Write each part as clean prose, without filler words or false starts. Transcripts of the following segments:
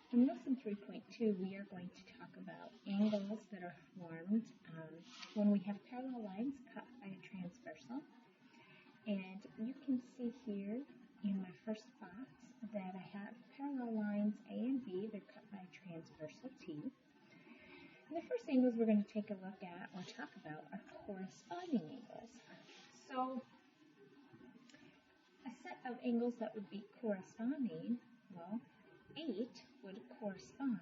In lesson 3.2, we are going to talk about angles that are formed when we have parallel lines cut by a transversal. And you can see here in my first box that I have parallel lines A and B. They're cut by a transversal T. And the first angles we're going to take a look at or talk about are corresponding angles. So a set of angles that would be corresponding, well, 8 would correspond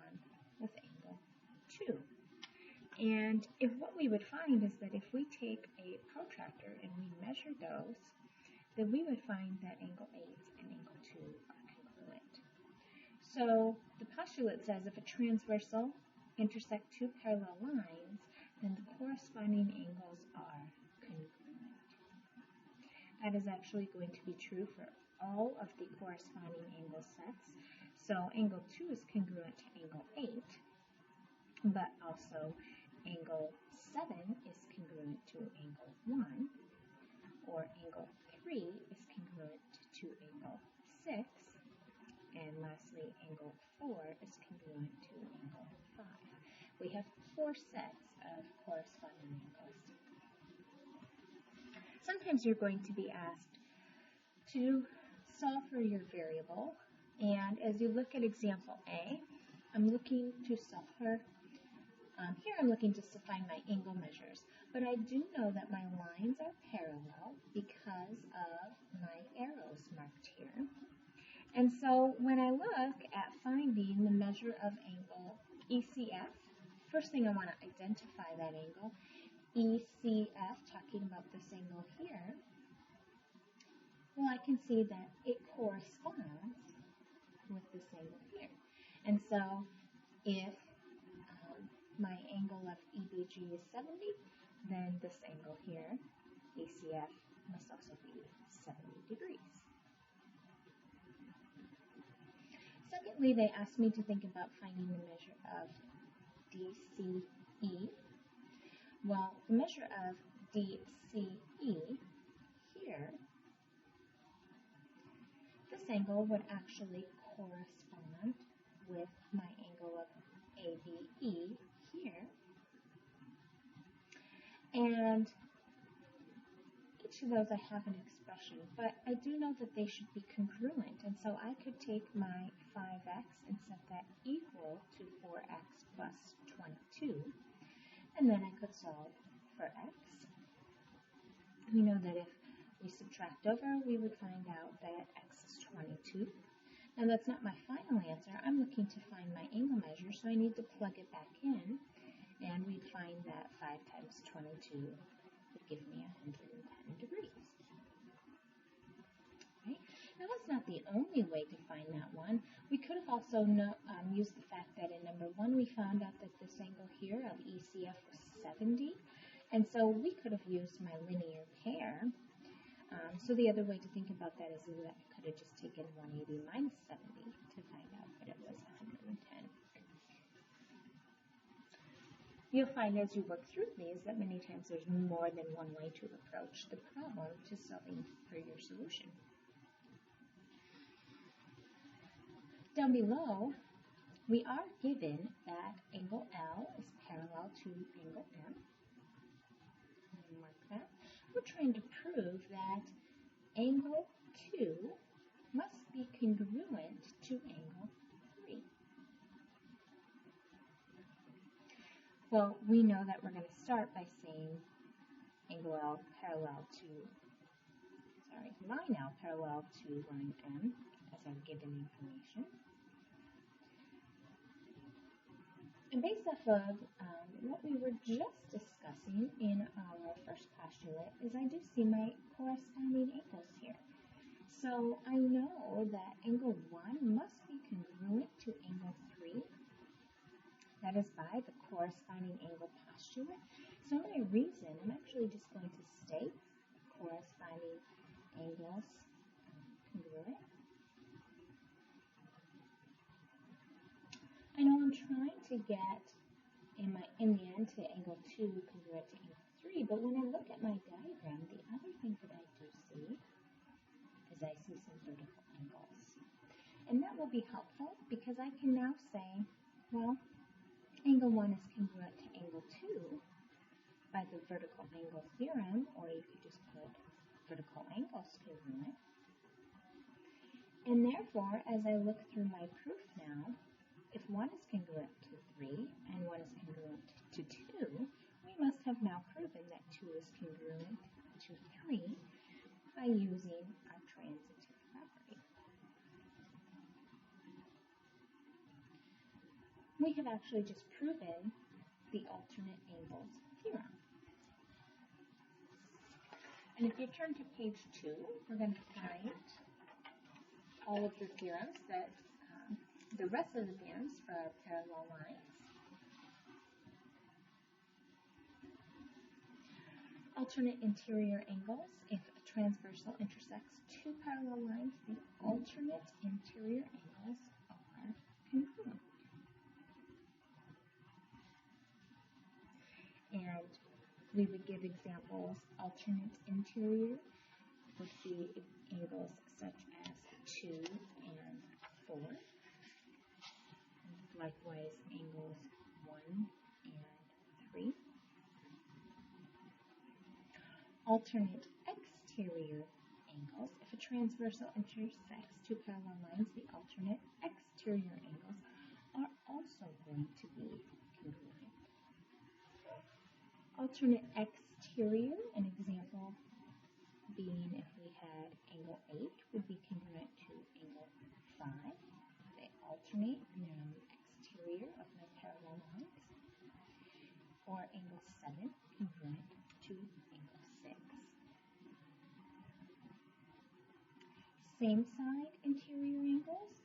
with angle 2. And if what we would find is that if we take a protractor and we measure those, then we would find that angle 8 and angle 2 are congruent. So the postulate says if a transversal intersect two parallel lines, then the corresponding angles are congruent. That is actually going to be true for all of the corresponding angle sets. So angle 2 is congruent to angle 8, but also angle 7 is congruent to angle 1, or angle 3 is congruent to angle 6, and lastly angle 4 is congruent to angle 5. We have 4 sets of corresponding angles. Sometimes you're going to be asked to solve for your variable, and as you look at example A, I'm looking to solve for, here I'm looking just to find my angle measures, but I do know that my lines are parallel because of my arrows marked here. And so when I look at finding the measure of angle ECF, first thing I want to identify that angle, ECF, talking about this angle here, well, I can see that it corresponds with this angle here. And so if my angle of EBG is 70, then this angle here, ECF, must also be 70 degrees. Secondly, they asked me to think about finding the measure of DCE. Well, the measure of DCE here, this angle would actually correspond with my angle of ABE here. And each of those I have an expression, but I do know that they should be congruent. And so I could take my 5x and set that equal to 4x plus 22. And then I could solve for x. We know that if we subtract over, we would find out that x is 22. Now that's not my final answer. I'm looking to find my angle measure, so I need to plug it back in, and we'd find that 5 times 22 would give me 110 degrees. Okay. Now that's not the only way to find that one. We could have also used the fact that in number 1 we found out that this angle here of ECF was 70, and so we could have used my linear pair. So the other way to think about that is that I could have just taken 180 minus 70 to find out that it was 110. You'll find as you work through these that many times there's more than one way to approach the problem to solving for your solution. Down below, we are given that angle L is parallel to angle M. Mark that. We're trying to prove that angle 2 must be congruent to angle 3. Well, we know that we're going to start by saying angle L parallel to, line L parallel to line M as our given information. And based off of what we were just discussing in our first postulate is I do see my corresponding angles here. So I know that angle 1 must be congruent to angle 3. That is by the corresponding angle postulate. So my reason, I'm actually just going to state corresponding angles congruent. I know I'm trying to get in the end to angle 2 congruent to angle 3, but when I look at my diagram, the other thing that I do see is I see some vertical angles. And And that will be helpful because I can now say, well, angle 1 is congruent to angle 2 by the vertical angle theorem, or you could just put vertical angles congruent. And therefore, as I look through my proof now, if 1 is congruent to 3 and 1 is congruent to 2, we must have now proven that 2 is congruent to 3 by using our transitive property. We have actually just proven the alternate angles theorem. And if you turn to page 2, we're going to find all of the theorems that, the rest of the theorems for our parallel lines. Alternate interior angles. If a transversal intersects two parallel lines, the alternate interior angles are congruent. And we would give examples. Alternate interior would be angles such as 2 and 4. Likewise, angles 1 and 3. Alternate exterior angles. If a transversal intersects two parallel lines, the alternate exterior angles are also going to be congruent. Alternate exterior, an example being if we had angle 8 would be congruent to angle 5. They alternate and they're on the exterior of my parallel lines. Or angle 7 congruent to angle 6. Same side interior angles.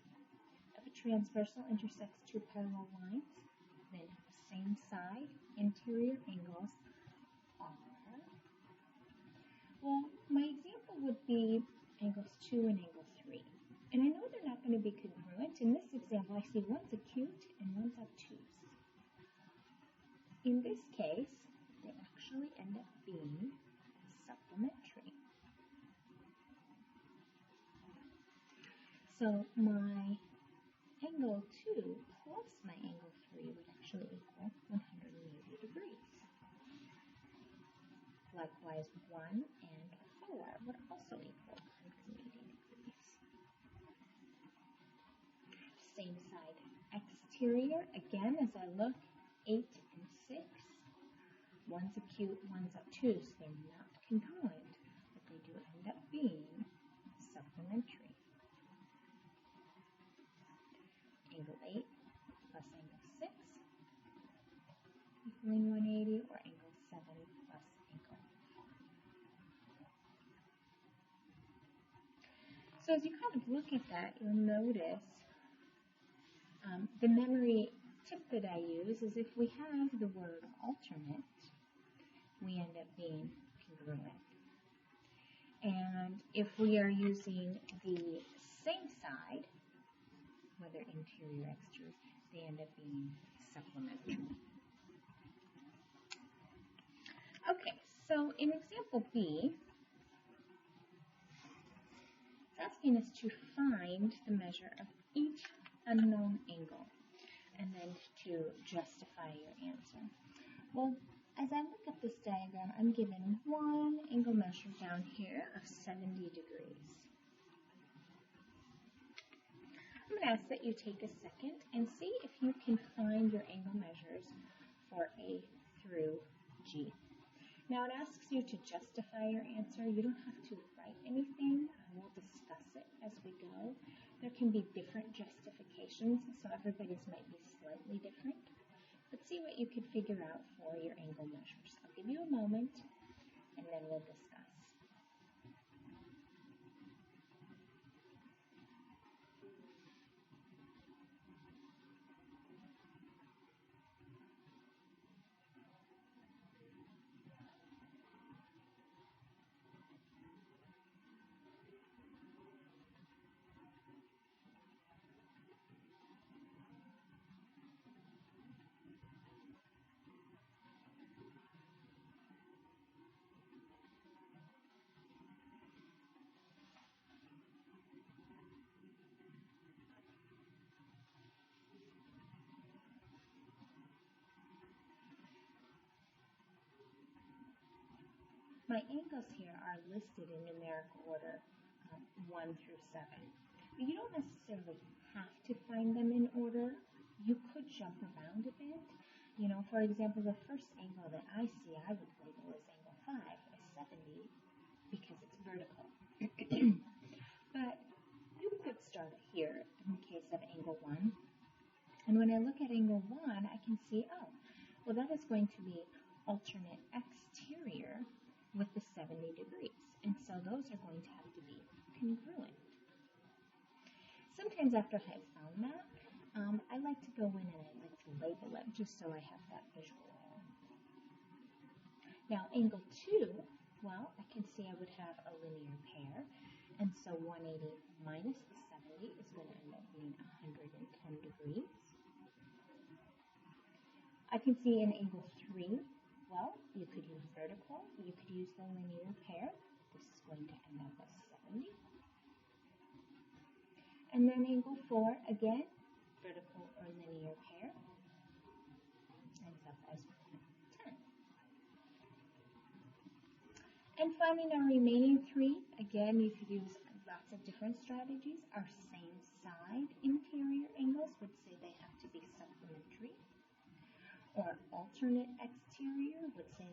If a transversal intersects two parallel lines, then same side interior angles are, well, my example would be angles 2 and angle 3. And I know they're not going to be congruent. In this example, I see one's acute and one's obtuse. In this case, they actually end up being supplementary. So my angle 2 plus my angle 3 would actually equal 180 degrees. Likewise, 1 and 4 would also equal 180 degrees. Same side exterior, again, as I look, 8 and 6. One's acute, one's obtuse. They're not congruent, but they do end up being supplementary. Angle 8 plus angle 6 equaling 180, or angle 7 plus angle 5. So as you kind of look at that, you'll notice the memory tip that I use is if we have the word alternate, we end up being congruent. And if we are using the same side, whether interior or exterior, they end up being supplementary. Okay, so in example B, it's asking us to find the measure of each unknown angle and then to justify your answer. Well, as I look at this diagram, I'm given one angle measure down here of 70 degrees. I'm going to ask that you take a second and see if you can find your angle measures for A through G. Now it asks you to justify your answer. You don't have to write anything. We'll discuss it as we go. There can be different justifications, so everybody's might be slightly different. But see what you can figure out for your angle measures. I'll give you a moment, and then we'll discuss. my angles here are listed in numerical order, 1 through 7. But you don't necessarily have to find them in order. You could jump around a bit. You know, for example, the first angle that I see, I would label as angle 5, as 70, because it's vertical. But you could start here in the case of angle 1. And when I look at angle 1, I can see, oh, well, that is going to be alternate exterior with the 70 degrees. And so those are going to have to be congruent. Sometimes after I've found that, I like to go in and I like to label it just so I have that visual there. Now, angle 2, well, I can see I would have a linear pair. And so 180 minus the 70 is going to end up being 110 degrees. I can see in angle 3, well, you could use vertical, you could use the linear pair. This is going to end up as 70. And then angle 4, again, vertical or linear pair, ends up as 10. And finding our remaining 3, again, you could use lots of different strategies. Our same side interior angles would say they have to be supplementary. Or alternate exterior would say,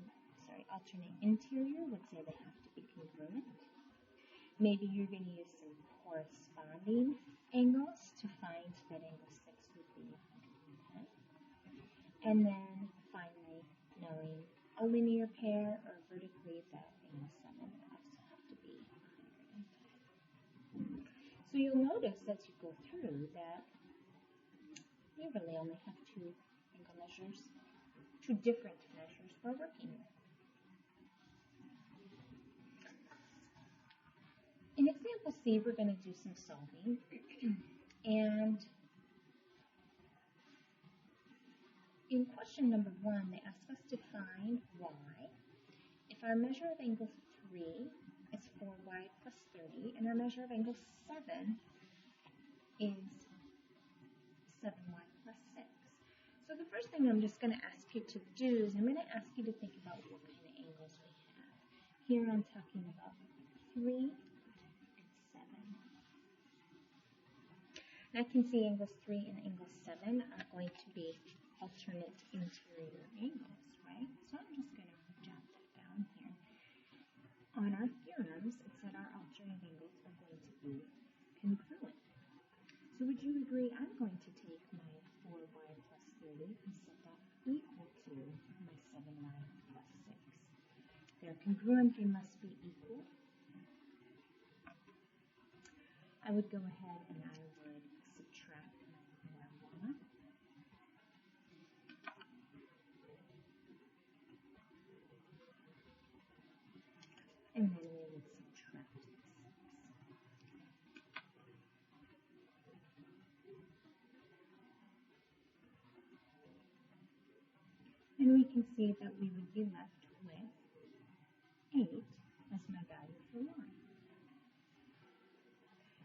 alternate interior would say they have to be congruent. Maybe you're going to use some corresponding angles to find that angle 6 would be 110. And then finally, knowing a linear pair or vertically that angle 7 would also have to be 110. So you'll notice as you go through that you really only have 2 angle measures, 2 different measures we're working with. In example C, we're going to do some solving. And in question number 1, they ask us to find y if our measure of angle 3 is 4y plus 30, and our measure of angle 7 is 7y plus 6. So the first thing I'm just going to ask you to do is I'm going to ask you to think about what kind of angles we have. Here I'm talking about 3 and 7. And I can see angles 3 and angle 7 are going to be alternate interior angles, right? So I'm just going to jot that down here. On our theorems, it said our alternate angles are going to be congruent. So would you agree I'm going to take my 4y plus 30 and set that equal to my 7y plus 6. They're congruent, they must be equal. I would go ahead and I would subtract my 4y. And then we would subtract 6. And we can see that we would be left with 8 as my value for y.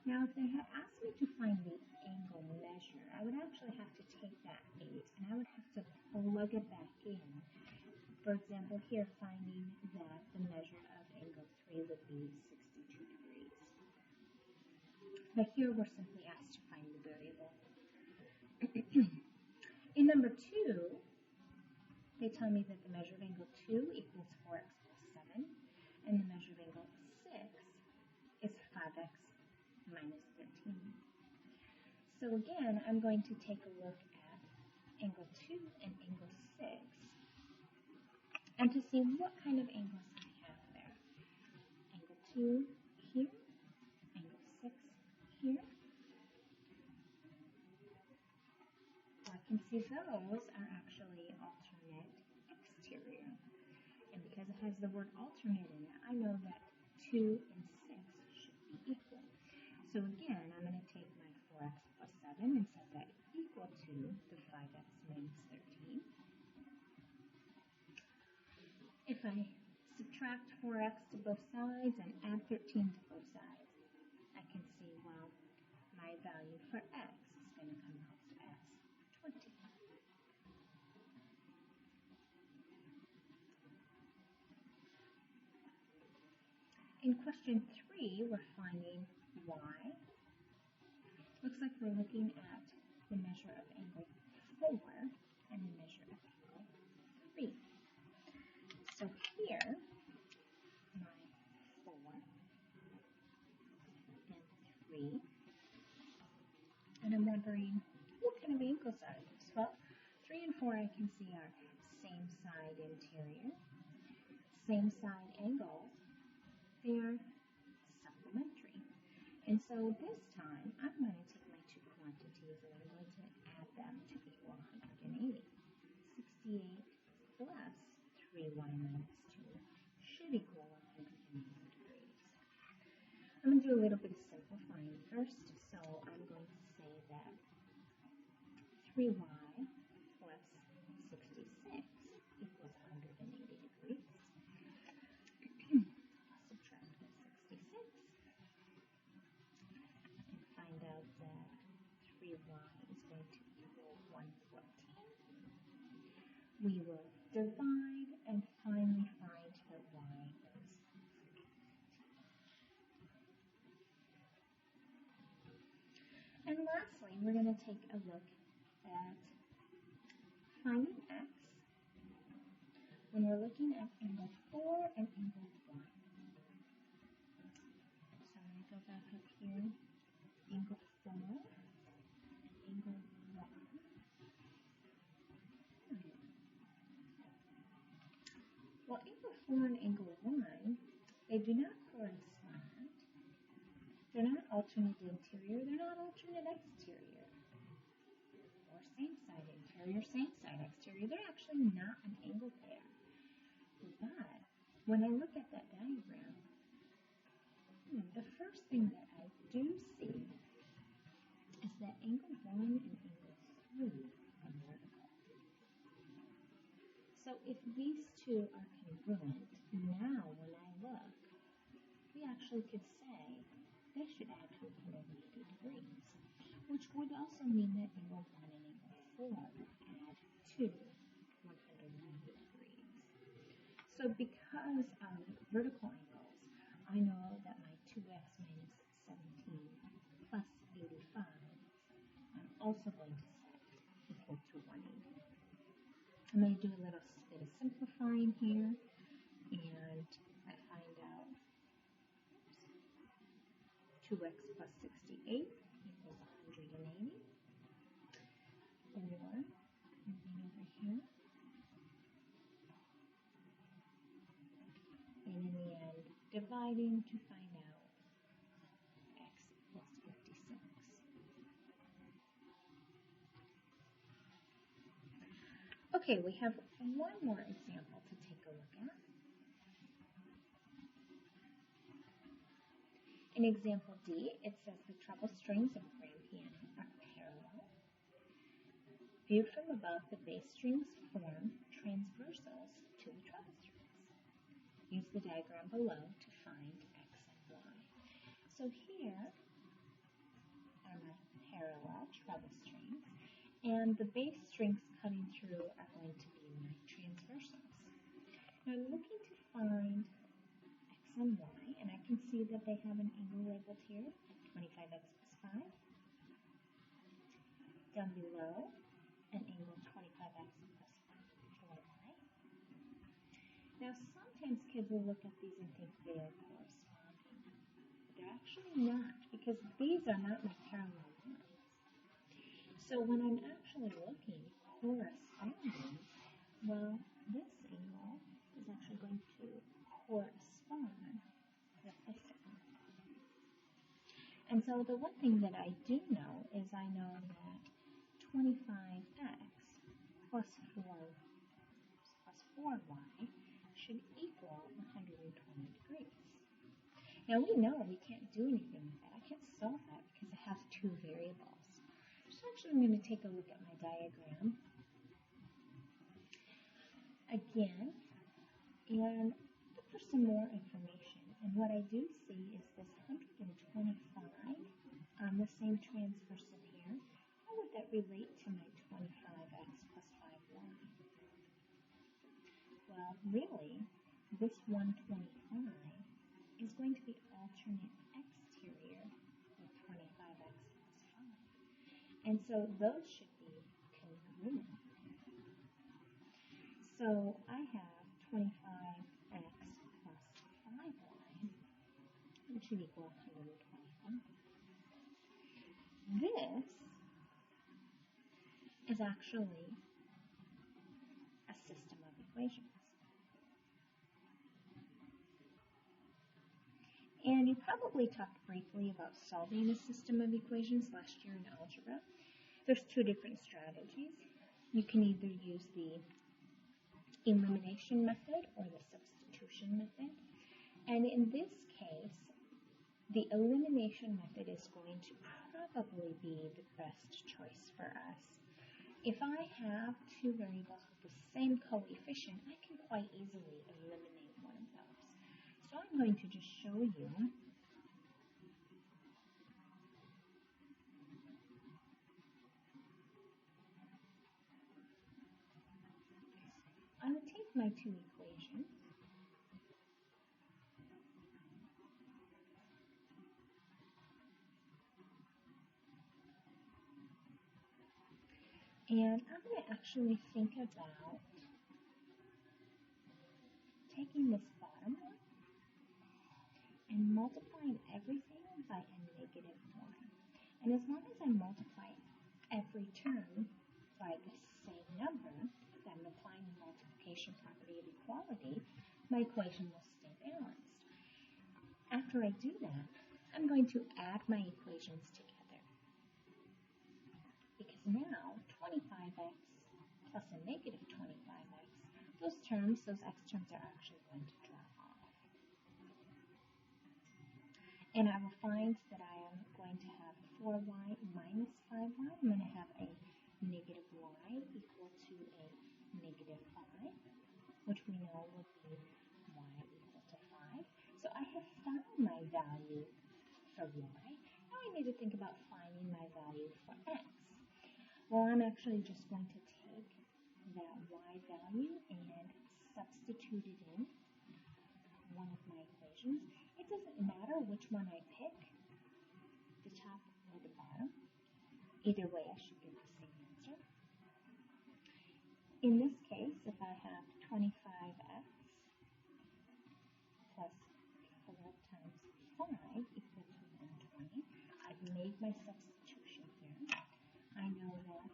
Now, if they had asked me to find the angle measure, I would actually have to take that 8 and I would have to plug it back in. For example, here finding that the measure of angle 3 would be 62 degrees. But here we're simply asked to find the variable. In number 2, they tell me that the measure of angle 2 equals 4x plus 7, and the measure of angle 6 is 5x minus 13. So again, I'm going to take a look at angle 2 and angle 6, and to see what kind of angles I have there. Angle 2 here, angle 6 here. Well, I can see those are actually alternate exterior. And because it has the word alternate in it, I know that 2 and 6 should be equal. So again, I'm going to take my 4x plus 7 and set that equal to the 5x minus 13. If I subtract 4x to both sides and add 13 to both sides, I can see, well, my value for x is going to come out as 20. in question 3, we're finding y. Looks like we're looking at the measure of angle 4 and the measure of angle 3. So here, my 4 and 3. And I'm wondering, what kind of angles are these? Well, 3 and 4 I can see are same side interior, same side angles. They are supplementary. And so this time, I'm going to take my two quantities and I'm going to add them to equal 180. 68 plus 3y minus 2 should equal 180 degrees. I'm going to do a little bit of simplifying first. So I'm going to say that 3y plus 66 equals 180 degrees. Subtract 66 and find out that 3y is going to equal 114. We will divide and finally find that y is 15. And lastly, we're going to take a look at finding x when we're looking at angle 4 and angle 1. So I'm going to go back up here, angle 4 and angle 1. Well, angle 4 and angle 1, they do not correspond. They're not alternate interior, they're not alternate exterior. Or same side interior, same side exterior. They're actually not an angle pair. But when I look at that diagram, the first thing that I do see is that angle 1 and angle 3 are vertical. So if these two are congruent, now when I look, we actually could say they should add to 180 degrees, which would also mean that angle 1 and angle 4 add to 180 degrees. So because of vertical angles, I know that my 2x minus 17 plus 85, I'm also going to set equal to 180. I'm going to do a little bit of simplifying here, and I find out 2x plus 68 equals 180. Or, moving over here, and in the end, dividing to find out x plus 56. Okay, we have one more example to take a look at. In example D, it says the treble strings of a grand piano are parallel. Viewed from above, the bass strings form transversals to the treble strings. Use the diagram below to find x and y. So here are my parallel treble strings, and the bass strings cutting through are going to be my transversals. Now I'm looking to find x and y, and I can see that they have an angle labeled here at 25x plus 5. Down below, an angle 25x plus 4y. Now sometimes kids will look at these and think they are corresponding, but they're actually not, because these are not my parallel lines. So when I'm actually looking corresponding, well, this angle is actually going to correspond with this angle. And so the one thing that I do know is I know that 25x plus 4y should equal 120 degrees. Now we know we can't do anything with that. I can't solve that because it has two variables. So actually I'm going to take a look at my diagram again and look for some more information. And what I do see is this 125 on the same transversal here. How would that relate to my 25x plus 5y? Well, really, this 125 is going to be And so those should be congruent. So I have 25x plus 5y, which should equal 125. This is actually a system of equations. And you probably talked briefly about solving a system of equations last year in algebra. There's two different strategies. You can either use the elimination method or the substitution method. And in this case, the elimination method is going to probably be the best choice for us. If I have two variables with the same coefficient, I can quite easily eliminate one of those. So I'm going to just show you I will take my two equations and I'm going to actually think about taking this bottom one and multiplying everything by a negative 1. And as long as I multiply every term by the same number, because I'm applying the multiplication property of equality, my equation will stay balanced. After I do that, I'm going to add my equations together. Because now 25x plus a negative 25x, those x terms are actually going to drop off. And I will find that I am going to have 4y minus 5y. I'm going to have a negative y equal to a negative 5, which we know would be y equal to 5. So I have found my value for y. Now I need to think about finding my value for x. Well, I'm actually just going to take that y value and substitute it in one of my equations. It doesn't matter which one I pick, the top or the bottom. Either way, I should get the same answer. In this case, if I have 25x plus 4 times 5 equal to 120, I've made my substitution here. I know that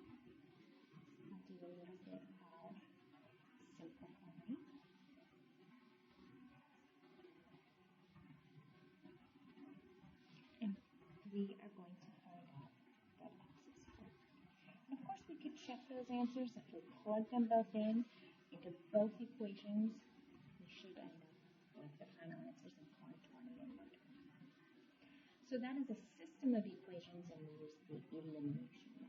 I'll do a little bit of simplifying. And we are going to find out that x is 4. And of course, we could check those answers. If we plug them both in into both equations, we should end up with the final answers of 120 and 120. So that is a system of equations, and we use the elimination